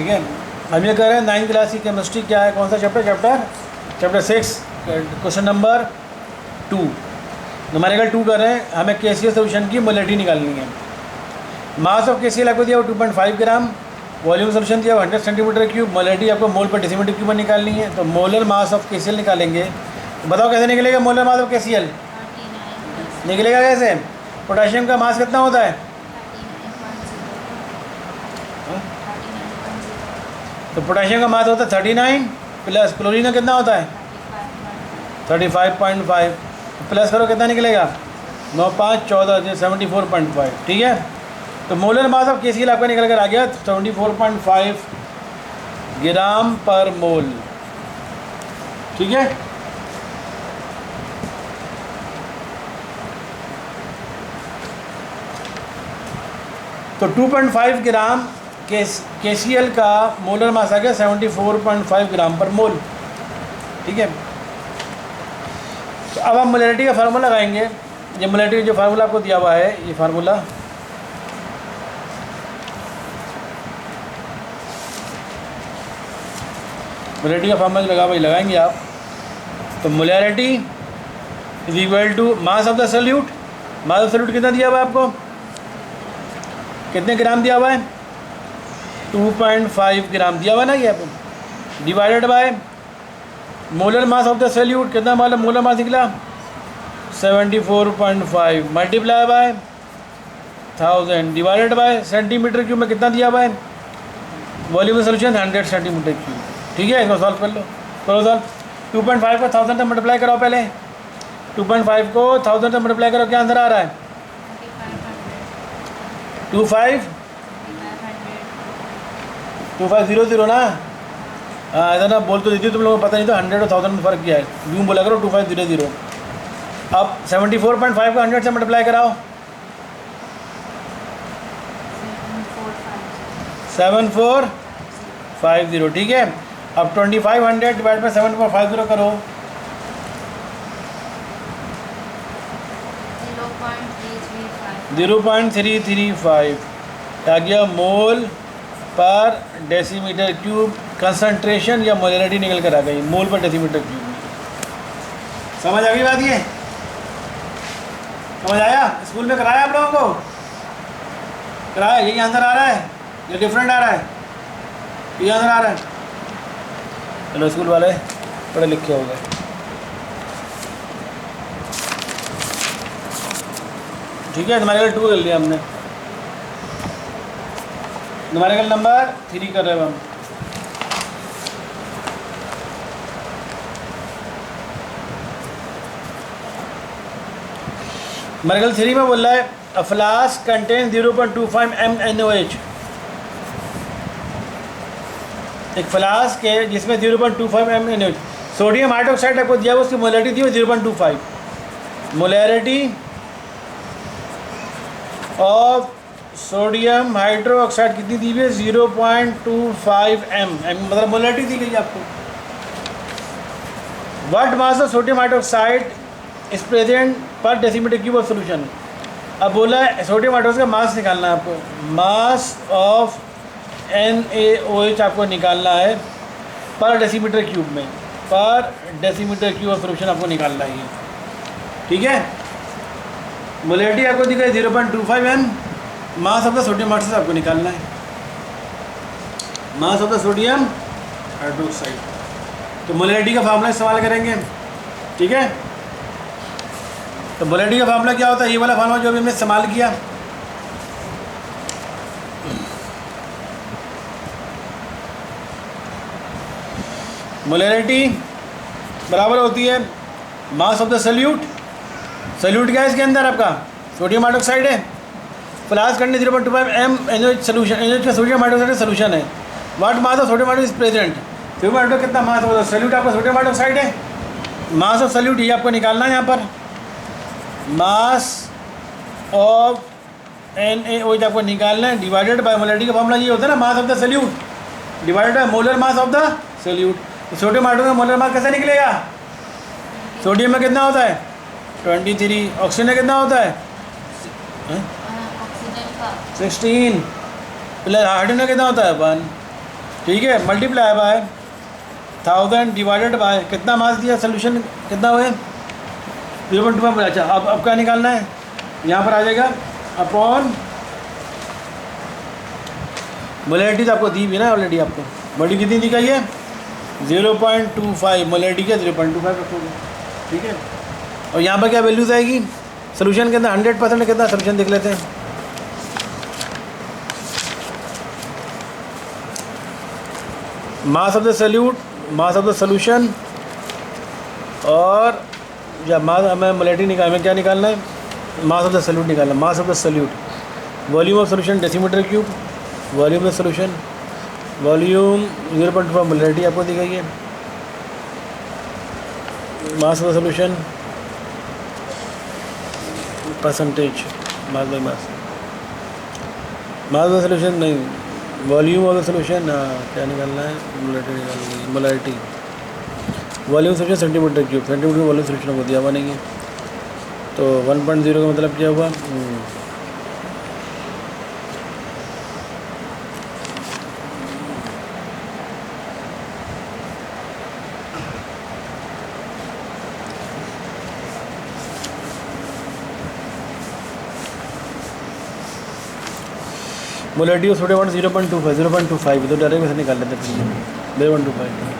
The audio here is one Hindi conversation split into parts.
ठीक है। हम ये कह रहे हैं 9th क्लास की केमिस्ट्री क्या है, कौन सा चैप्टर 6 क्वेश्चन नंबर 2 न्यूमेरिकल 2 कर रहे हैं। हमें KCl सोल्यूशन की मोलैरिटी निकालनी है। मास ऑफ KCl आपको दिया 2.5 ग्राम, वॉल्यूम सोल्यूशन दिया 100 सेंटीमीटर क्यूब, मोलैरिटी आपको मोल पर डेसीमीटर क्यूब में निकालनी है। तो मोलर मास ऑफ KCl निकालेंगे। तो बताओ कैसे निकलेगा मोलर मास ऑफ KCl? निकलेगा कैसे? पोटेशियम का मास कितना होता है? तो पोटेशियम का मास होता है 39 प्लस क्लोरीन का कितना होता है 35.5, प्लस करो कितना निकलेगा 9 5 14 74.5। ठीक है। तो मोलर मास ऑफ KCl आपका निकल कर आ गया 74.5 ग्राम पर मोल। ठीक है। तो 2.5 ग्राम KCl का मोलर मास आ गया 74.5 ग्राम पर मोल। ठीक है। तो अब हम मोलैरिटी का फार्मूला लगाएंगे। ये मोलैरिटी जो फार्मूला आपको दिया हुआ है, ये फार्मूला मोलैरिटी का फार्मूला लगा हुआ लगाएंगे आप। तो molarity is equal to mass of the solute. Mass of solute कितना दिया हुआ है आपको? कितने ग्राम दिया हुआ है? 2.5 ग्राम दिया हुआ ना ये आपको, divided by molar mass of the solute. कितना मालूम मोलर मास निकला 74.5 multiply by 1000 divided by centimetre cube में कितना दिया हुआ है? Volume solution 100 centimetre cube. ठीक है। इसको सॉल्व कर लो, करो सॉल्व। 2.5 को 1000 से मल्टीप्लाई कराओ पहले। 2.5 को 1000 से मल्टीप्लाई करो, क्या आंसर आ रहा है? 2500 ना। हाँ ऐसा ना बोल तो देती तुम लोगों को पता नहीं था 100 और 1000 में फ़र्क क्या है। यूँ बोला करो 2500। अब 74.5 को 100 से मल्टीप्लाई कराओ 7450। ठीक है। अब 2500 डिवाइड बाई 7450 करो 0.335 आ गया मोल पर डेसीमीटर क्यूब। कंसंट्रेशन या मोलैरिटी निकल कर आ गई मोल पर डेसीमीटर क्यूब में। समझ आ गई बात? ये समझ आया? स्कूल में कराया आप लोगों को? कराया? यही आंसर आ रहा है या डिफरेंट आ रहा है? ये आंसर आ रहा है। चलो स्कूल वाले पढ़े लिखे हो गए। ठीक है। न्यूमेरिकल 2 कर लिया हमने। न्यूमेरिकल नंबर 3 कर रहे हैं हम। न्यूमेरिकल 3 में बोल रहा है अ फ्लास्क कंटेन 0.25 mNOH। एक फ्लास्क है जिसमें 0.25 mNOH सोडियम हाइड्रोक्साइड आपको दिया हुआ, उसकी मोलैरिटी दी हुई 0.25। मोलैरिटी ऑफ सोडियम हाइड्रोक्साइड कितनी दी हुई है? 0.25 m मतलब मोलैरिटी दी गई आपको। What mass of sodium hydroxide is present पर डेसीमीटर क्यूब ऑफ सोल्यूशन। अब बोला है सोडियम हाइड्रोक्साइड का मास निकालना है आपको। मास ऑफ NaOH आपको निकालना है पर डेसीमीटर क्यूब में, पर डेसीमीटर क्यूब ऑफ सोल्यूशन आपको निकालना है। ठीक है। मोलैरिटी आपको दिखा है 0.25 m। Mass of the sodium hydroxide आपको निकालना है, मास ऑफ द सोडियम हाइड्रोक्साइड। तो मोलैरिटी का फार्मूला इस्तेमाल करेंगे। ठीक है। तो मोलैरिटी का फार्मूला क्या होता है? ये वाला फार्मूला जो अभी हमने इस्तेमाल किया। मोलैरिटी बराबर होती है मास ऑफ द सॉल्यूट। सॉल्यूट क्या है इसके अंदर? आपका सोडियम हाइड्रोक्साइड है। फ्लास्क करने 0.25 mNOH सोल्यूशन। NaOH का सोडियम हाइड्रोक्साइड सोल्यूशन है। What mass of sodium hydroxide is present. Sodium hydroxide कितना मास होता है? सॉल्यूट आपका सोडियम हाइड्रोक्साइड है। मास ऑफ सॉल्यूट ये आपको निकालना है यहाँ पर। मास ऑफ NaOH आपको निकालना है डिवाइडेड बाय मोलैरिटी का फॉर्मूला ये होता है ना, मास of the solute divided by molar mass of the solute. तो सोडियम हाइड्रोक्साइड मोलर मास कैसे निकलेगा? सोडियम में कितना होता है 23, ऑक्सीजन में कितना होता है 16, प्लस हाइड्रोजन में कितना होता है 1। ठीक है, मल्टीप्लाई बाय 1000 डिवाइडेड बाय कितना मास दिया, सोल्यूशन कितना हुआ 0.25। अच्छा अब क्या निकालना है, यहाँ पर आ जाएगा अपॉन मोलैरिटी तो आपको दी भी ना ऑलरेडी, आपको बॉडी कितनी दिखाई है 0.25, मोलैरिटी क्या 0.25 रखोगे, ठीक है। और यहाँ पर क्या वैल्यूज़ आएगी सोल्यूशन के अंदर 100% कितना, सोल्यूशन देख लेते हैं। मास of the solute, mass of the solution, और जब मास हमें मोलैरिटी निकाल में क्या निकालना है, मास ऑफ द सॉल्यूट निकालना, मास of the solute, volume of solution decimetre cube, volume of solution, volume 0.5 molarity आपको दी गई है, मास of the solution percentage mass by mass, mass of the solution नहीं, वॉल्यूम ऑफ द सोल्यूशन, क्या निकालना है, मोलैरिटी निकालनी है, molarity, volume solution centimetre cube, centimetre volume solution को दिया हुआ नहीं है, तो 1.0 का मतलब क्या हुआ, मोलैरिटी ऑफ सोडियम वाटर 0.25 तो डायरेक्ट वैसे निकाल लेते हैं 0.25।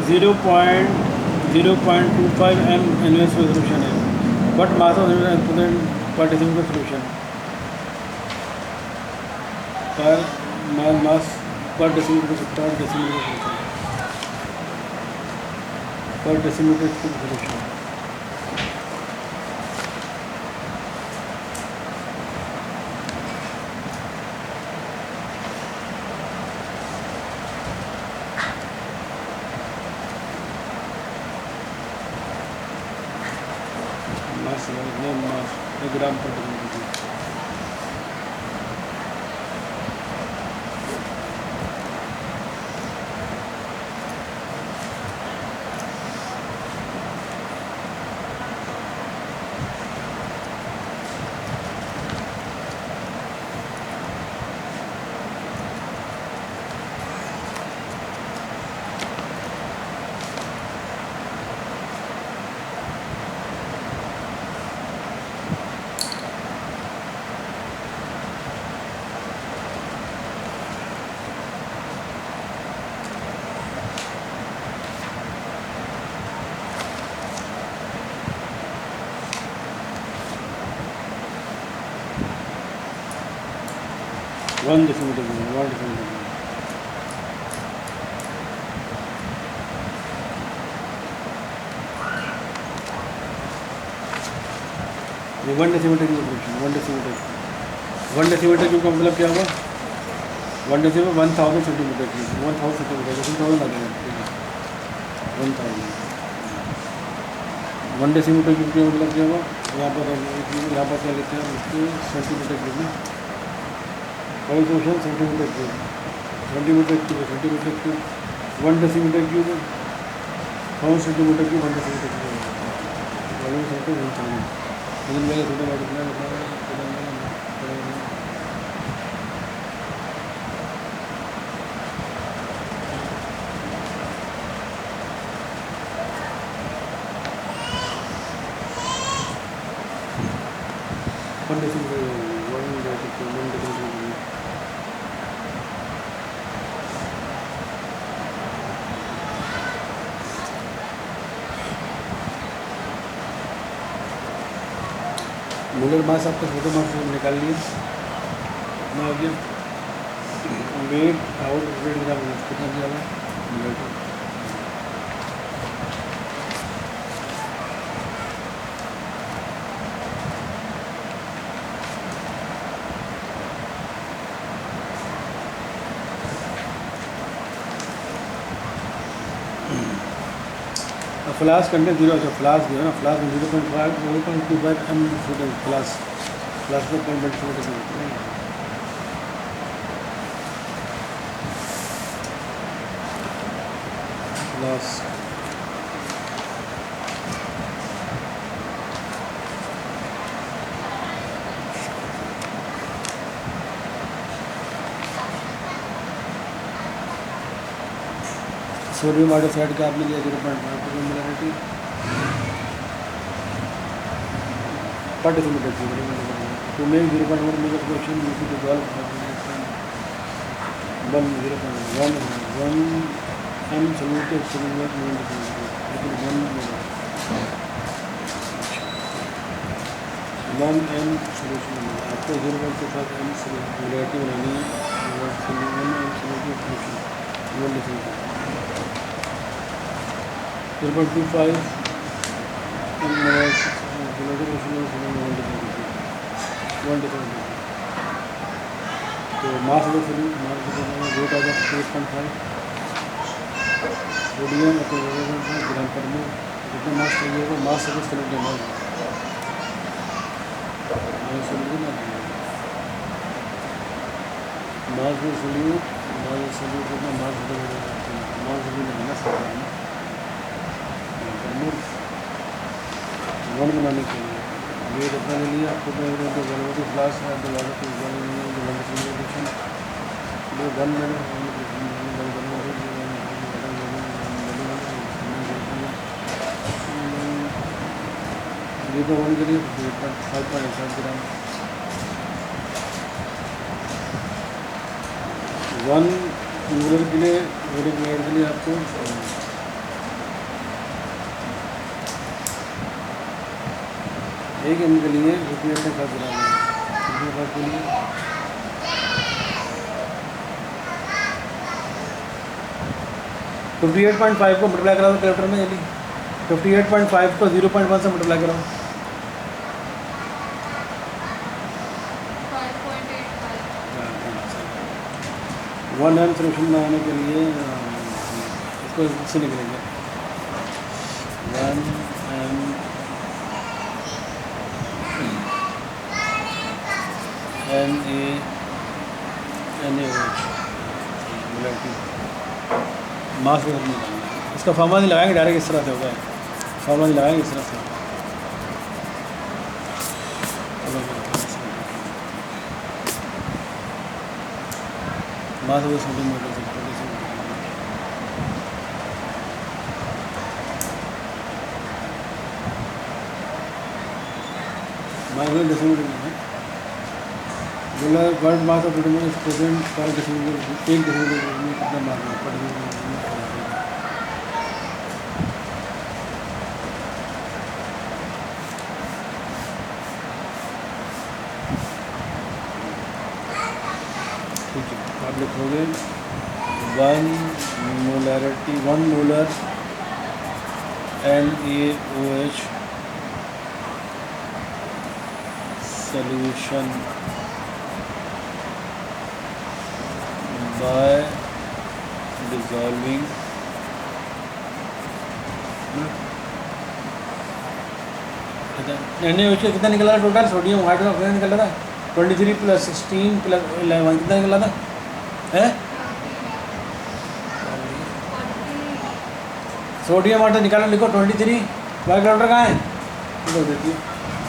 Zero point 0.25 m annual solution है, बट मास ऑफ पर डेसीमीटर सोल्यूशन पर मास पर डेसीमीटर सोल्यूशन। ग्राम पर वन डेसीमीटर ये 1 decimetre cube fraction, 1 decimetre cube का मतलब क्या हुआ? 1 डेसीमीटर 1000 सेंटीमीटर क्यूब, 1000 सेंटीमीटर 1000 लगेगा, ठीक है 1000। 1 डेसीमीटर क्यूब का मतलब क्या हुआ? यहाँ पर क्या लेते हैं उसको सेंटीमीटर क्यूब में, कई question centimetre cube, centimetre cube 1 decimetre cube 100 centimetre cube 1 decimetre cube लेकिन मेरे छोटे मोलर मास आपका छोटे मास से निकाल लिए कितना हो गया? वेट आउट वेट ग्राम कितना दिया हुआ? फ्लास्क कंटेंट 0 है, फ्लास्क जो है ना, फ्लास्क में 0.25 एम स्टूडेंट फ्लास्क में कंटेंट फ्लास्क सोडियम हाइड्रोक्साइड का आपने लिया 0.5 million per decimeter cube. To make 0.1 meter fraction, you should dissolve 1 m soluted solution 1 m solution आपको 0.25 m रिलेटिव बनानी है, 1 m solution फ्रैक्शन 1 decimeter 0.25 तो मास ऑफ सोडियम वेट आ जाता है 8.5 सोडियम ग्राम पर मोल। जितना मास चाहिए होगा मास ऑफ सोडियम मास में सोल्यूट जितना मास लेना वन बनाने के लिए ये कितना ले लिया आपको वेलोसिटी फ्लास है तो वन ये तो वन के लिए 5.5 ग्राम 1 मोलर के लिए के लिए आपको एक एम के लिए 58.5 ग्राम है के लिए 58.5 को मल्टीप्लाई कराओ कैलकुलेटर में जल्दी 58.5 को 0.1 से मल्टीप्लाई कराओ 1 m सोल्यूशन बनाने के लिए इसको इससे निकलेंगे 1 m मास में इसका फॉर्मूला नहीं लगाएंगे, डायरेक्ट इस तरह से होगा, फॉर्मूला नहीं लगाएंगे इस तरह से मास में सेंटीमीटर मास में डेसीमीटर है world mass of atom is present पर डेसीमीटर एक डेसीमीटर में कितना मास है पर ठीक है आप लिखोगे 1 molarity 1 molar NaOH solution by dissolving उसके कितना निकला था टोटल सोडियम हाइड्रोक्साइड कितना निकला था 23 + 16 + 11 कितना निकला था है सोडियम वाटर निकालो लिखो 23 कैलकुलेटर कहाँ है लिख देती हूँ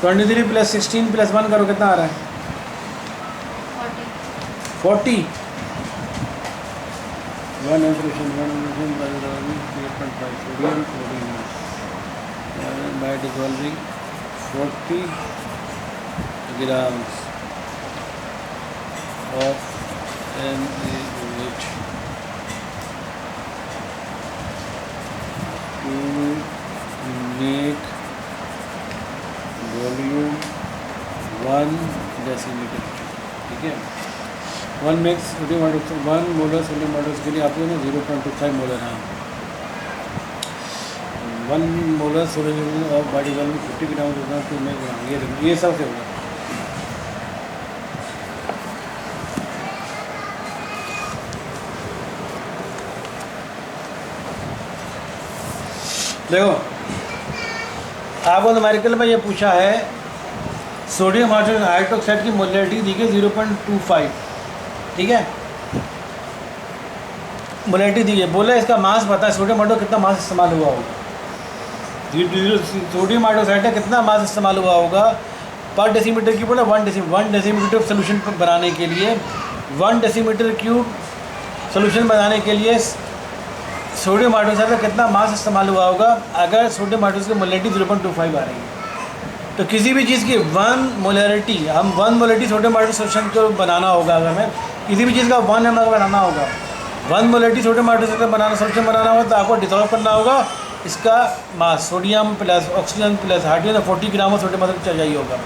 23 + 16 + 1 करो कितना आ रहा है 40 1 solution 8.5 sodium by dissolving 40 grams of NaOH to make volume 1 decimeter. ठीक है 1 makes sodium hydroxide 1 molar sodium hydroxide के लिए आपको ना 0.25 मोलर है 1 मोलर सोडियम और बॉडी वॉल्यूम 50 ग्राम होगा तो मैं ये सब से होगा देखो आपको न्यूमेरिकल में ये पूछा है सोडियम हाइड्रोक्साइड की मोलैरिटी दी गई 0.25 ठीक है मोलैरिटी दी है बोला इसका मास पता है सोडियम हाइड्रोक्साइड कितना मास इस्तेमाल हुआ होगा सोडियम हाइड्रोक्साइड का कितना मास इस्तेमाल हुआ होगा पर डेसीमीटर क्यूब बोला 1 डेसीमीटर सोल्यूशन बनाने के लिए 1 डेसीमीटर क्यूब सोल्यूशन बनाने के लिए सोडियम हाइड्रोक्साइड का कितना मास इस्तेमाल हुआ होगा अगर सोडियम हाइड्रोक्साइड की मोलैरिटी 0.25 आ रही है तो किसी भी चीज़ की 1 मोलैरिटी हम 1 मोलैरिटी सोडियम हाइड्रोक्साइड सोल्यूशन को बनाना होगा अगर हमें किसी भी चीज़ का 1 ml बनाना होगा 1 मोलैरिटी सोडियम हाइड्रोक्साइड का बनाना सोल्यूशन बनाना होगा तो आपको डिसॉल्व करना होगा इसका mass sodium plus oxygen plus hydrogen 40 gram of sodium hydroxide चाहिए होगा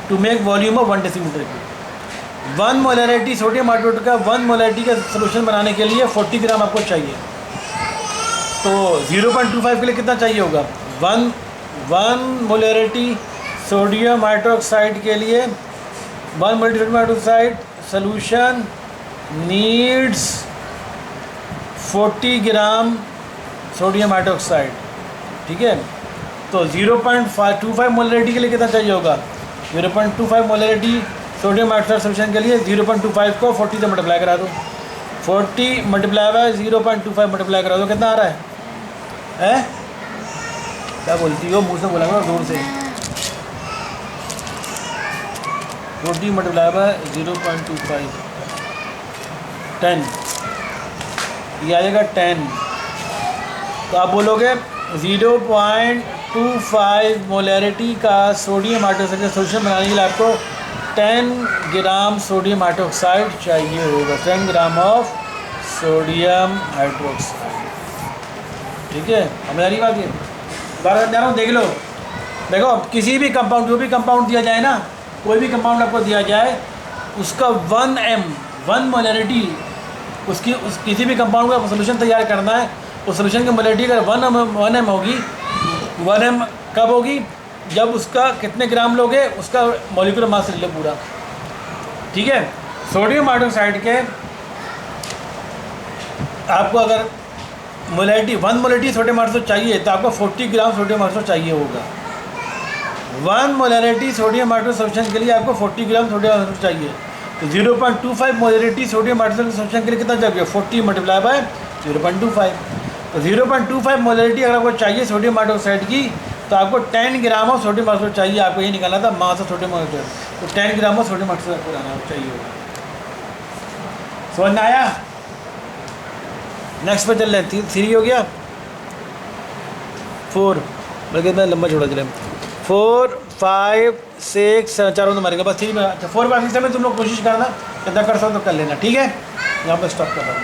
to make volume of 1 decimetre cube 1 molarity sodium hydroxide का 1 मोलैरिटी का सोल्यूशन बनाने के लिए 40 ग्राम आपको चाहिए तो 0.25 के लिए कितना चाहिए होगा 1 मोलैरिटी सोडियम हाइड्रोक्साइड के लिए 1 molarity sodium hydroxide solution needs 40 gram sodium hydroxide ठीक है तो 0.25 मोलैरिटी के लिए कितना चाहिए होगा 0.25 मोलैरिटी सोडियम हाइड्रोक्साइड सोल्यूशन के लिए 0.25 को 40 से मल्टीप्लाई करा दो 40 मल्टीप्लाई बाय 0.25 मल्टीप्लाई करा दो कितना आ रहा है क्या बोलती हो मुँह से बोला करो जोर से 40 मल्टीप्लाई बाय 0.25 10 ये आ जाएगा 10 तो आप बोलोगे 0.25 मोलैरिटी का सोडियम हाइड्रोक्साइड का सोल्यूशन बनाने के लिए आपको 10 ग्राम सोडियम हाइड्रोक्साइड चाहिए होगा 10 ग्राम ऑफ सोडियम हाइड्रोक्साइड ठीक है हमें आ रही बात ये बार जा रहा हूँ देख लो देखो किसी भी कंपाउंड जो भी कंपाउंड दिया जाए ना कोई भी कंपाउंड आपको दिया जाए उसका 1 मोलैरिटी उसकी किसी भी कंपाउंड का सोल्यूशन तैयार करना है उस सोल्यूशन की मोलैरिटी अगर 1 m होगी 1 m कब होगी जब उसका कितने ग्राम लोगे उसका मॉलिक्यूलर मास ले लो पूरा ठीक है सोडियम हाइड्रोक्साइड के आपको अगर मोलैरिटी 1 मोलैरिटी सोडियम हाइड्रोक्साइड चाहिए तो आपको 40 ग्राम सोडियम हाइड्रोक्साइड चाहिए होगा 1 मोलैरिटी सोडियम हाइड्रोक्साइड सोल्यूशन के लिए आपको 40 ग्राम सोडियम हाइड्रोक्साइड चाहिए तो 0.25 मोलैरिटी सोडियम हाइड्रोक्साइड सोल्यूशन के लिए कितना चाहिए 40 मल्टीप्लाई बाय 0.25 तो 0.25 मोलैरिटी अगर आपको चाहिए सोडियम हाइड्रोक्साइड की तो आपको 10 ग्राम ऑफ सोडियम हाइड्रोक्साइड चाहिए आपको ये निकालना था मास ऑफ सोडियम हाइड्रोक्साइड तो 10 ग्राम ऑफ सोडियम हाइड्रोक्साइड आपको लाना चाहिए होगा समझ में आया नेक्स्ट पे चल रहे हैं 3 हो गया 4 बल्कि मैं लंबा छोड़ा चले 4 5 6 चारों तो मारेंगे बस 3 में 4 5 6 में तुम लोग कोशिश करना कितना कर सकते तो कर लेना ठीक है यहाँ पर स्टॉप कर रहा हूँ